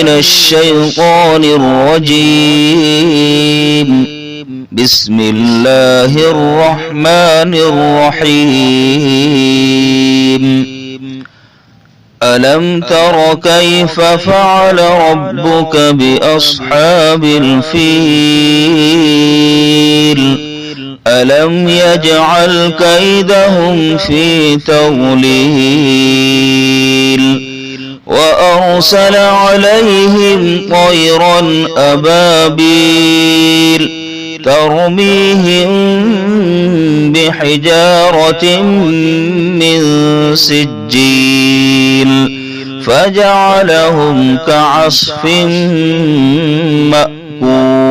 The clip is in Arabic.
من الشيطان الرجيم. بسم الله الرحمن الرحيم. ألم تر كيف فعل ربك بأصحاب الفيل؟ ألم يجعل كيدهم في تضليل وأرسل عليهم طيرا أبابيل ترميهم بحجارة من سجيل فجعلهم كعصف مأكول.